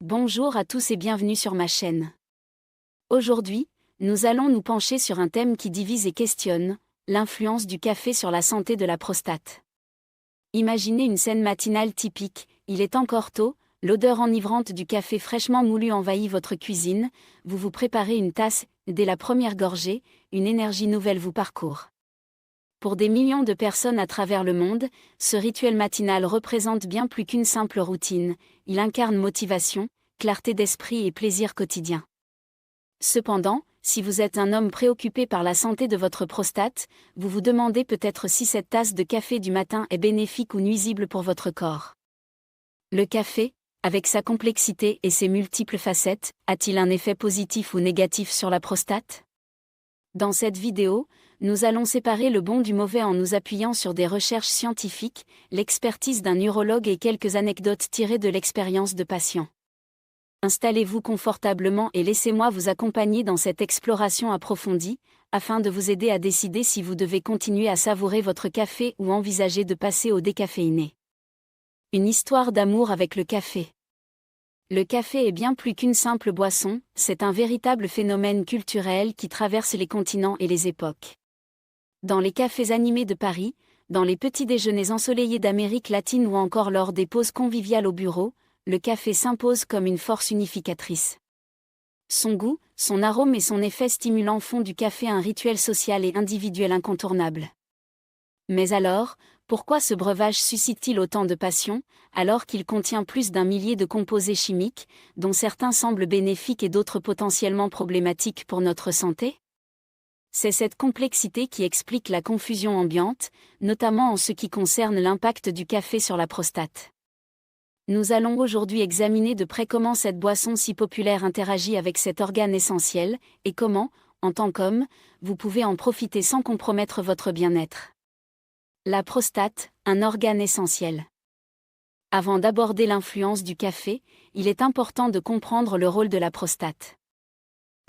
Bonjour à tous et bienvenue sur ma chaîne. Aujourd'hui, nous allons nous pencher sur un thème qui divise et questionne, l'influence du café sur la santé de la prostate. Imaginez une scène matinale typique, il est encore tôt, l'odeur enivrante du café fraîchement moulu envahit votre cuisine, vous vous préparez une tasse, dès la première gorgée, une énergie nouvelle vous parcourt. Pour des millions de personnes à travers le monde, ce rituel matinal représente bien plus qu'une simple routine, il incarne motivation, clarté d'esprit et plaisir quotidien. Cependant, si vous êtes un homme préoccupé par la santé de votre prostate, vous vous demandez peut-être si cette tasse de café du matin est bénéfique ou nuisible pour votre corps. Le café, avec sa complexité et ses multiples facettes, a-t-il un effet positif ou négatif sur la prostate ? Dans cette vidéo, nous allons séparer le bon du mauvais en nous appuyant sur des recherches scientifiques, l'expertise d'un urologue et quelques anecdotes tirées de l'expérience de patients. Installez-vous confortablement et laissez-moi vous accompagner dans cette exploration approfondie, afin de vous aider à décider si vous devez continuer à savourer votre café ou envisager de passer au décaféiné. Une histoire d'amour avec le café. Le café est bien plus qu'une simple boisson, c'est un véritable phénomène culturel qui traverse les continents et les époques. Dans les cafés animés de Paris, dans les petits déjeuners ensoleillés d'Amérique latine ou encore lors des pauses conviviales au bureau, le café s'impose comme une force unificatrice. Son goût, son arôme et son effet stimulant font du café un rituel social et individuel incontournable. Mais alors, pourquoi ce breuvage suscite-t-il autant de passion, alors qu'il contient plus d'1 millier de composés chimiques, dont certains semblent bénéfiques et d'autres potentiellement problématiques pour notre santé ? C'est cette complexité qui explique la confusion ambiante, notamment en ce qui concerne l'impact du café sur la prostate. Nous allons aujourd'hui examiner de près comment cette boisson si populaire interagit avec cet organe essentiel, et comment, en tant qu'homme, vous pouvez en profiter sans compromettre votre bien-être. La prostate, un organe essentiel. Avant d'aborder l'influence du café, il est important de comprendre le rôle de la prostate.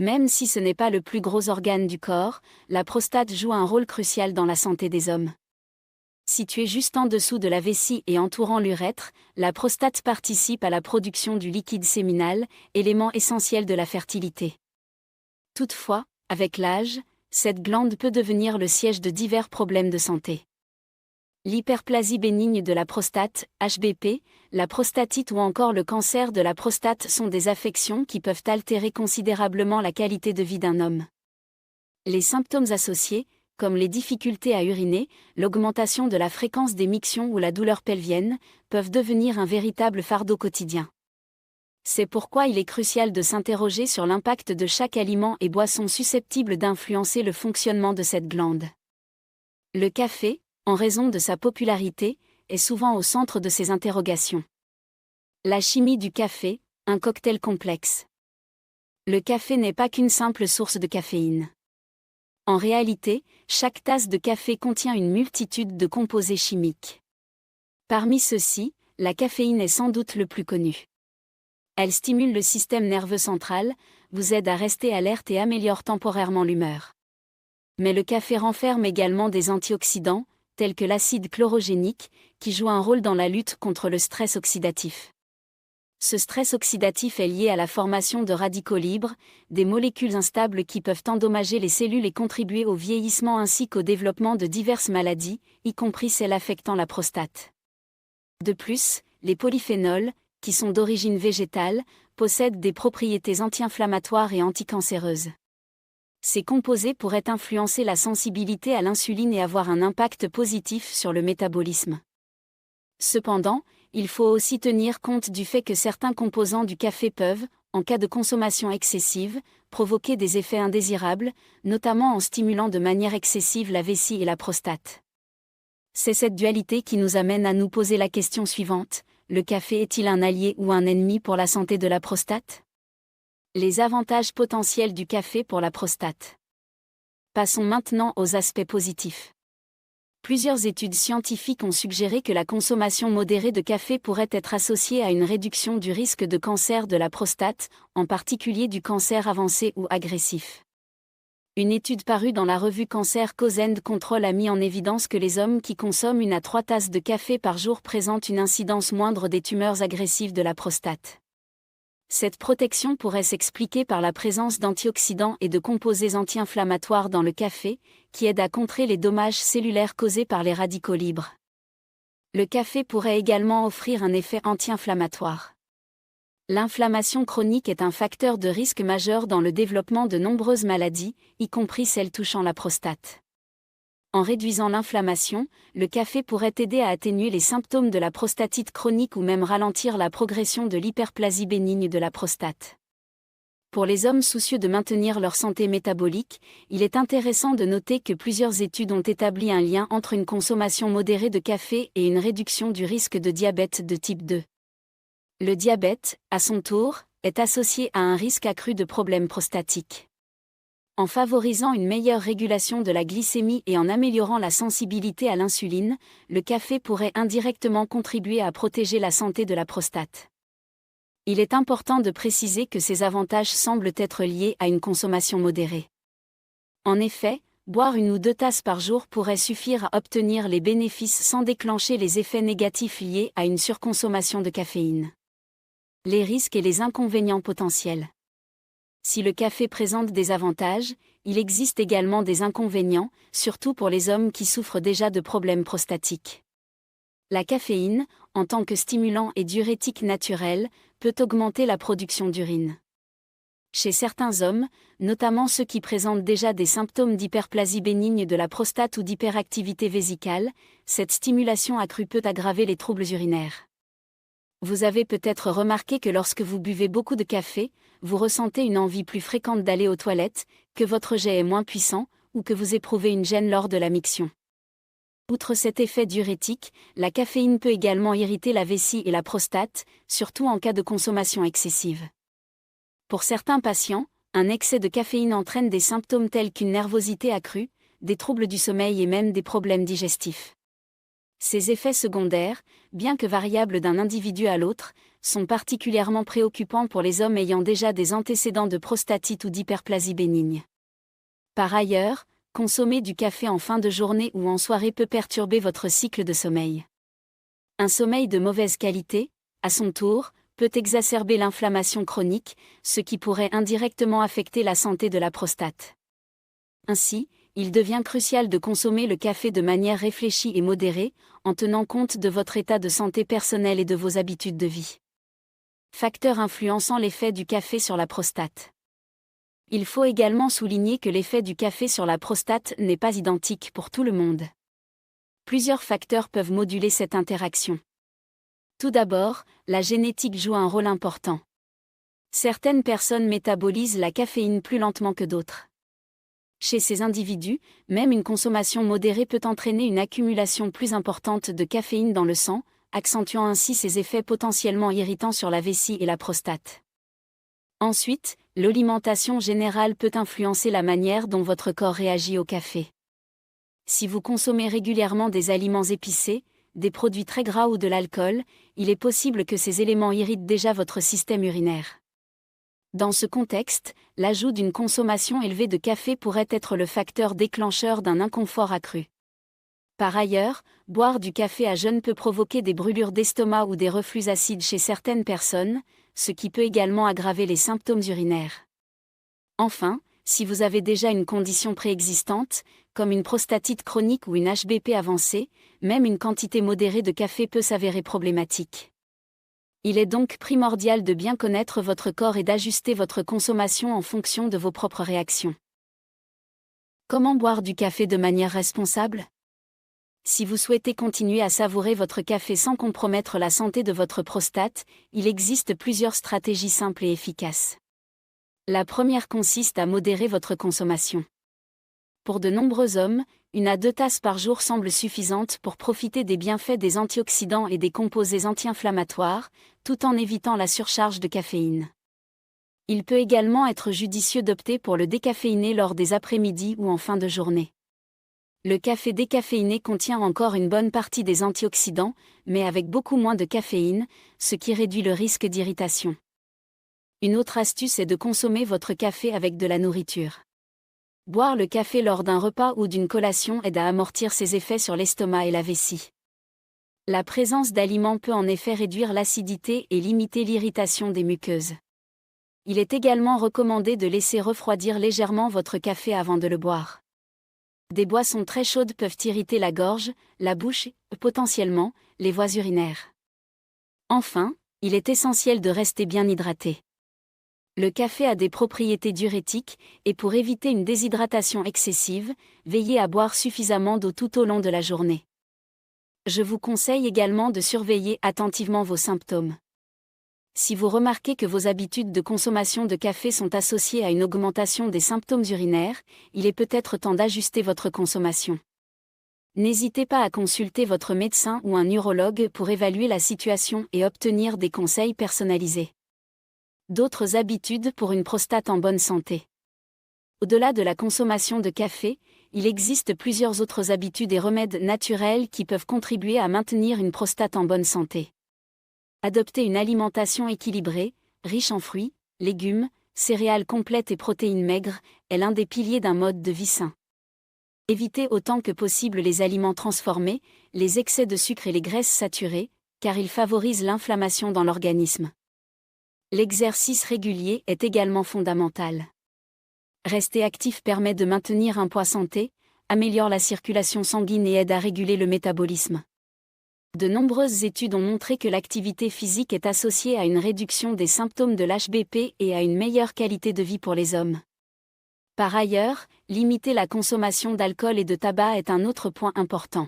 Même si ce n'est pas le plus gros organe du corps, la prostate joue un rôle crucial dans la santé des hommes. Située juste en dessous de la vessie et entourant l'urètre, la prostate participe à la production du liquide séminal, élément essentiel de la fertilité. Toutefois, avec l'âge, cette glande peut devenir le siège de divers problèmes de santé. L'hyperplasie bénigne de la prostate, HBP, la prostatite ou encore le cancer de la prostate sont des affections qui peuvent altérer considérablement la qualité de vie d'un homme. Les symptômes associés, comme les difficultés à uriner, l'augmentation de la fréquence des mictions ou la douleur pelvienne, peuvent devenir un véritable fardeau quotidien. C'est pourquoi il est crucial de s'interroger sur l'impact de chaque aliment et boisson susceptible d'influencer le fonctionnement de cette glande. Le café, en raison de sa popularité, est souvent au centre de ces interrogations. La chimie du café, un cocktail complexe. Le café n'est pas qu'une simple source de caféine. En réalité, chaque tasse de café contient une multitude de composés chimiques. Parmi ceux-ci, la caféine est sans doute le plus connu. Elle stimule le système nerveux central, vous aide à rester alerte et améliore temporairement l'humeur. Mais le café renferme également des antioxydants, tels que l'acide chlorogénique, qui joue un rôle dans la lutte contre le stress oxydatif. Ce stress oxydatif est lié à la formation de radicaux libres, des molécules instables qui peuvent endommager les cellules et contribuer au vieillissement ainsi qu'au développement de diverses maladies, y compris celles affectant la prostate. De plus, les polyphénols, qui sont d'origine végétale, possèdent des propriétés anti-inflammatoires et anticancéreuses. Ces composés pourraient influencer la sensibilité à l'insuline et avoir un impact positif sur le métabolisme. Cependant, il faut aussi tenir compte du fait que certains composants du café peuvent, en cas de consommation excessive, provoquer des effets indésirables, notamment en stimulant de manière excessive la vessie et la prostate. C'est cette dualité qui nous amène à nous poser la question suivante: le café est-il un allié ou un ennemi pour la santé de la prostate ? Les avantages potentiels du café pour la prostate. Passons maintenant aux aspects positifs. Plusieurs études scientifiques ont suggéré que la consommation modérée de café pourrait être associée à une réduction du risque de cancer de la prostate, en particulier du cancer avancé ou agressif. Une étude parue dans la revue Cancer Cause and Control a mis en évidence que les hommes qui consomment 1 à 3 tasses de café par jour présentent une incidence moindre des tumeurs agressives de la prostate. Cette protection pourrait s'expliquer par la présence d'antioxydants et de composés anti-inflammatoires dans le café, qui aident à contrer les dommages cellulaires causés par les radicaux libres. Le café pourrait également offrir un effet anti-inflammatoire. L'inflammation chronique est un facteur de risque majeur dans le développement de nombreuses maladies, y compris celles touchant la prostate. En réduisant l'inflammation, le café pourrait aider à atténuer les symptômes de la prostatite chronique ou même ralentir la progression de l'hyperplasie bénigne de la prostate. Pour les hommes soucieux de maintenir leur santé métabolique, il est intéressant de noter que plusieurs études ont établi un lien entre une consommation modérée de café et une réduction du risque de diabète de type 2. Le diabète, à son tour, est associé à un risque accru de problèmes prostatiques. En favorisant une meilleure régulation de la glycémie et en améliorant la sensibilité à l'insuline, le café pourrait indirectement contribuer à protéger la santé de la prostate. Il est important de préciser que ces avantages semblent être liés à une consommation modérée. En effet, boire 1 ou 2 tasses par jour pourrait suffire à obtenir les bénéfices sans déclencher les effets négatifs liés à une surconsommation de caféine. Les risques et les inconvénients potentiels. Si le café présente des avantages, il existe également des inconvénients, surtout pour les hommes qui souffrent déjà de problèmes prostatiques. La caféine, en tant que stimulant et diurétique naturel, peut augmenter la production d'urine. Chez certains hommes, notamment ceux qui présentent déjà des symptômes d'hyperplasie bénigne de la prostate ou d'hyperactivité vésicale, cette stimulation accrue peut aggraver les troubles urinaires. Vous avez peut-être remarqué que lorsque vous buvez beaucoup de café, vous ressentez une envie plus fréquente d'aller aux toilettes, que votre jet est moins puissant, ou que vous éprouvez une gêne lors de la miction. Outre cet effet diurétique, la caféine peut également irriter la vessie et la prostate, surtout en cas de consommation excessive. Pour certains patients, un excès de caféine entraîne des symptômes tels qu'une nervosité accrue, des troubles du sommeil et même des problèmes digestifs. Ces effets secondaires, bien que variables d'un individu à l'autre, sont particulièrement préoccupants pour les hommes ayant déjà des antécédents de prostatite ou d'hyperplasie bénigne. Par ailleurs, consommer du café en fin de journée ou en soirée peut perturber votre cycle de sommeil. Un sommeil de mauvaise qualité, à son tour, peut exacerber l'inflammation chronique, ce qui pourrait indirectement affecter la santé de la prostate. Ainsi, il devient crucial de consommer le café de manière réfléchie et modérée, en tenant compte de votre état de santé personnel et de vos habitudes de vie. Facteurs influençant l'effet du café sur la prostate. Il faut également souligner que l'effet du café sur la prostate n'est pas identique pour tout le monde. Plusieurs facteurs peuvent moduler cette interaction. Tout d'abord, la génétique joue un rôle important. Certaines personnes métabolisent la caféine plus lentement que d'autres. Chez ces individus, même une consommation modérée peut entraîner une accumulation plus importante de caféine dans le sang, accentuant ainsi ses effets potentiellement irritants sur la vessie et la prostate. Ensuite, l'alimentation générale peut influencer la manière dont votre corps réagit au café. Si vous consommez régulièrement des aliments épicés, des produits très gras ou de l'alcool, il est possible que ces éléments irritent déjà votre système urinaire. Dans ce contexte, l'ajout d'une consommation élevée de café pourrait être le facteur déclencheur d'un inconfort accru. Par ailleurs, boire du café à jeun peut provoquer des brûlures d'estomac ou des reflux acides chez certaines personnes, ce qui peut également aggraver les symptômes urinaires. Enfin, si vous avez déjà une condition préexistante, comme une prostatite chronique ou une HBP avancée, même une quantité modérée de café peut s'avérer problématique. Il est donc primordial de bien connaître votre corps et d'ajuster votre consommation en fonction de vos propres réactions. Comment boire du café de manière responsable ? Si vous souhaitez continuer à savourer votre café sans compromettre la santé de votre prostate, il existe plusieurs stratégies simples et efficaces. La première consiste à modérer votre consommation. Pour de nombreux hommes, 1 à 2 tasses par jour semble suffisante pour profiter des bienfaits des antioxydants et des composés anti-inflammatoires, tout en évitant la surcharge de caféine. Il peut également être judicieux d'opter pour le décaféiné lors des après-midi ou en fin de journée. Le café décaféiné contient encore une bonne partie des antioxydants, mais avec beaucoup moins de caféine, ce qui réduit le risque d'irritation. Une autre astuce est de consommer votre café avec de la nourriture. Boire le café lors d'un repas ou d'une collation aide à amortir ses effets sur l'estomac et la vessie. La présence d'aliments peut en effet réduire l'acidité et limiter l'irritation des muqueuses. Il est également recommandé de laisser refroidir légèrement votre café avant de le boire. Des boissons très chaudes peuvent irriter la gorge, la bouche et, potentiellement, les voies urinaires. Enfin, il est essentiel de rester bien hydraté. Le café a des propriétés diurétiques, et pour éviter une déshydratation excessive, veillez à boire suffisamment d'eau tout au long de la journée. Je vous conseille également de surveiller attentivement vos symptômes. Si vous remarquez que vos habitudes de consommation de café sont associées à une augmentation des symptômes urinaires, il est peut-être temps d'ajuster votre consommation. N'hésitez pas à consulter votre médecin ou un urologue pour évaluer la situation et obtenir des conseils personnalisés. D'autres habitudes pour une prostate en bonne santé. Au-delà de la consommation de café, il existe plusieurs autres habitudes et remèdes naturels qui peuvent contribuer à maintenir une prostate en bonne santé. Adopter une alimentation équilibrée, riche en fruits, légumes, céréales complètes et protéines maigres, est l'un des piliers d'un mode de vie sain. Évitez autant que possible les aliments transformés, les excès de sucre et les graisses saturées, car ils favorisent l'inflammation dans l'organisme. L'exercice régulier est également fondamental. Rester actif permet de maintenir un poids santé, améliore la circulation sanguine et aide à réguler le métabolisme. De nombreuses études ont montré que l'activité physique est associée à une réduction des symptômes de l'HBP et à une meilleure qualité de vie pour les hommes. Par ailleurs, limiter la consommation d'alcool et de tabac est un autre point important.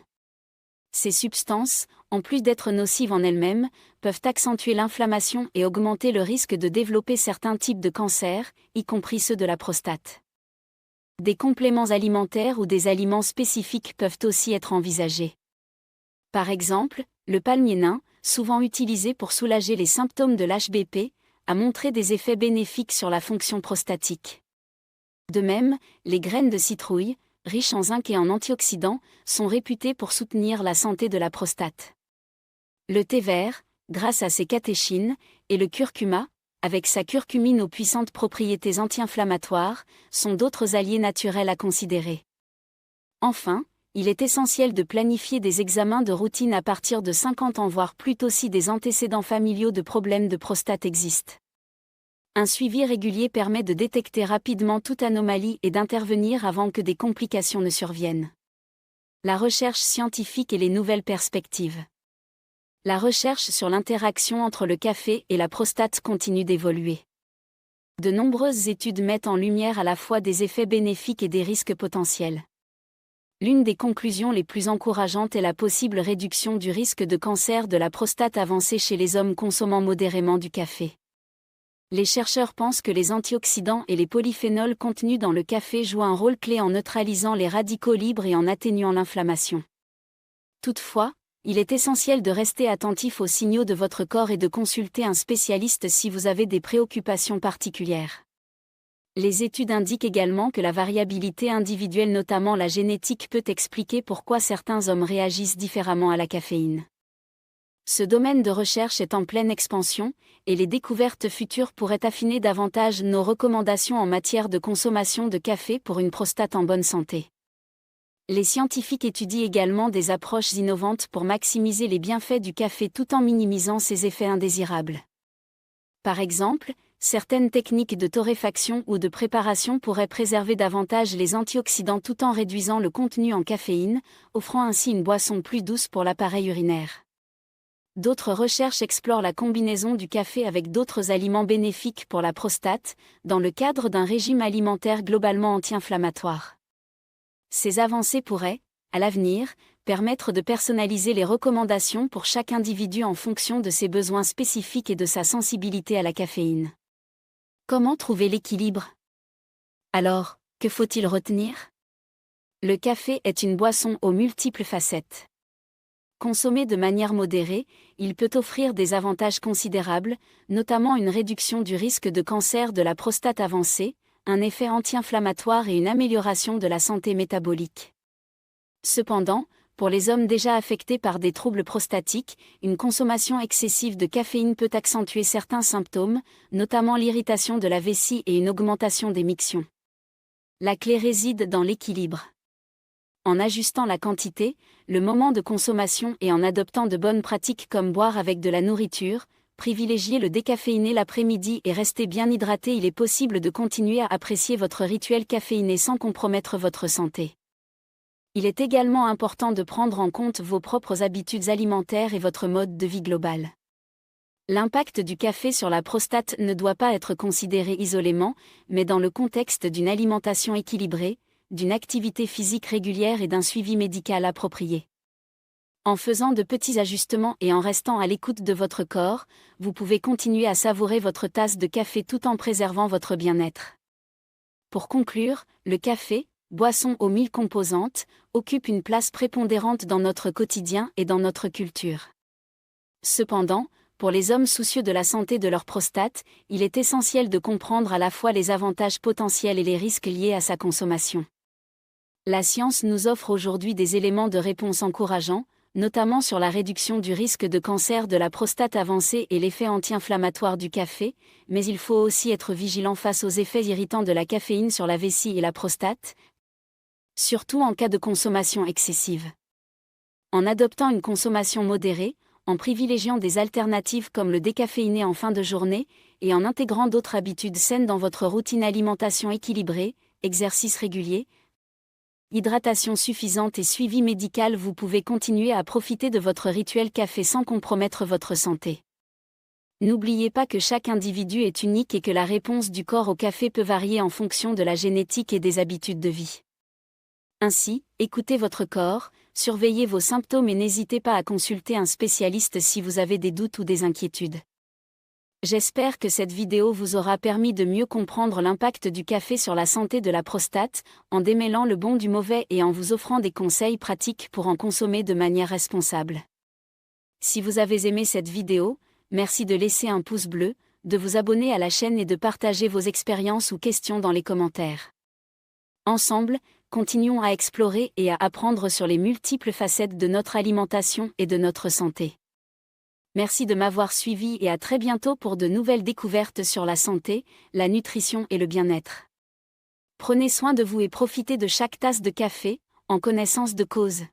Ces substances, en plus d'être nocives en elles-mêmes, peuvent accentuer l'inflammation et augmenter le risque de développer certains types de cancers, y compris ceux de la prostate. Des compléments alimentaires ou des aliments spécifiques peuvent aussi être envisagés. Par exemple, le palmier nain, souvent utilisé pour soulager les symptômes de l'HBP, a montré des effets bénéfiques sur la fonction prostatique. De même, les graines de citrouille, riches en zinc et en antioxydants, sont réputées pour soutenir la santé de la prostate. Le thé vert, grâce à ses catéchines, et le curcuma, avec sa curcumine aux puissantes propriétés anti-inflammatoires, sont d'autres alliés naturels à considérer. Enfin, il est essentiel de planifier des examens de routine à partir de 50 ans voire plus tôt si des antécédents familiaux de problèmes de prostate existent. Un suivi régulier permet de détecter rapidement toute anomalie et d'intervenir avant que des complications ne surviennent. La recherche scientifique et les nouvelles perspectives. La recherche sur l'interaction entre le café et la prostate continue d'évoluer. De nombreuses études mettent en lumière à la fois des effets bénéfiques et des risques potentiels. L'une des conclusions les plus encourageantes est la possible réduction du risque de cancer de la prostate avancé chez les hommes consommant modérément du café. Les chercheurs pensent que les antioxydants et les polyphénols contenus dans le café jouent un rôle clé en neutralisant les radicaux libres et en atténuant l'inflammation. Toutefois, il est essentiel de rester attentif aux signaux de votre corps et de consulter un spécialiste si vous avez des préoccupations particulières. Les études indiquent également que la variabilité individuelle, notamment la génétique, peut expliquer pourquoi certains hommes réagissent différemment à la caféine. Ce domaine de recherche est en pleine expansion, et les découvertes futures pourraient affiner davantage nos recommandations en matière de consommation de café pour une prostate en bonne santé. Les scientifiques étudient également des approches innovantes pour maximiser les bienfaits du café tout en minimisant ses effets indésirables. Par exemple, certaines techniques de torréfaction ou de préparation pourraient préserver davantage les antioxydants tout en réduisant le contenu en caféine, offrant ainsi une boisson plus douce pour l'appareil urinaire. D'autres recherches explorent la combinaison du café avec d'autres aliments bénéfiques pour la prostate, dans le cadre d'un régime alimentaire globalement anti-inflammatoire. Ces avancées pourraient, à l'avenir, permettre de personnaliser les recommandations pour chaque individu en fonction de ses besoins spécifiques et de sa sensibilité à la caféine. Comment trouver l'équilibre ? Alors, que faut-il retenir ? Le café est une boisson aux multiples facettes. Consommé de manière modérée, il peut offrir des avantages considérables, notamment une réduction du risque de cancer de la prostate avancée, un effet anti-inflammatoire et une amélioration de la santé métabolique. Cependant, pour les hommes déjà affectés par des troubles prostatiques, une consommation excessive de caféine peut accentuer certains symptômes, notamment l'irritation de la vessie et une augmentation des mictions. La clé réside dans l'équilibre. En ajustant la quantité, le moment de consommation et en adoptant de bonnes pratiques comme boire avec de la nourriture, privilégiez le décaféiné l'après-midi et restez bien hydraté. Il est possible de continuer à apprécier votre rituel caféiné sans compromettre votre santé. Il est également important de prendre en compte vos propres habitudes alimentaires et votre mode de vie global. L'impact du café sur la prostate ne doit pas être considéré isolément, mais dans le contexte d'une alimentation équilibrée, d'une activité physique régulière et d'un suivi médical approprié. En faisant de petits ajustements et en restant à l'écoute de votre corps, vous pouvez continuer à savourer votre tasse de café tout en préservant votre bien-être. Pour conclure, le café, boisson aux 1000 composantes, occupe une place prépondérante dans notre quotidien et dans notre culture. Cependant, pour les hommes soucieux de la santé de leur prostate, il est essentiel de comprendre à la fois les avantages potentiels et les risques liés à sa consommation. La science nous offre aujourd'hui des éléments de réponse encourageants, notamment sur la réduction du risque de cancer de la prostate avancée et l'effet anti-inflammatoire du café, mais il faut aussi être vigilant face aux effets irritants de la caféine sur la vessie et la prostate, surtout en cas de consommation excessive. En adoptant une consommation modérée, en privilégiant des alternatives comme le décaféiné en fin de journée, et en intégrant d'autres habitudes saines dans votre routine alimentation équilibrée, exercice régulier, hydratation suffisante et suivi médical, vous pouvez continuer à profiter de votre rituel café sans compromettre votre santé. N'oubliez pas que chaque individu est unique et que la réponse du corps au café peut varier en fonction de la génétique et des habitudes de vie. Ainsi, écoutez votre corps, surveillez vos symptômes et n'hésitez pas à consulter un spécialiste si vous avez des doutes ou des inquiétudes. J'espère que cette vidéo vous aura permis de mieux comprendre l'impact du café sur la santé de la prostate, en démêlant le bon du mauvais et en vous offrant des conseils pratiques pour en consommer de manière responsable. Si vous avez aimé cette vidéo, merci de laisser un pouce bleu, de vous abonner à la chaîne et de partager vos expériences ou questions dans les commentaires. Ensemble, continuons à explorer et à apprendre sur les multiples facettes de notre alimentation et de notre santé. Merci de m'avoir suivi et à très bientôt pour de nouvelles découvertes sur la santé, la nutrition et le bien-être. Prenez soin de vous et profitez de chaque tasse de café, en connaissance de cause.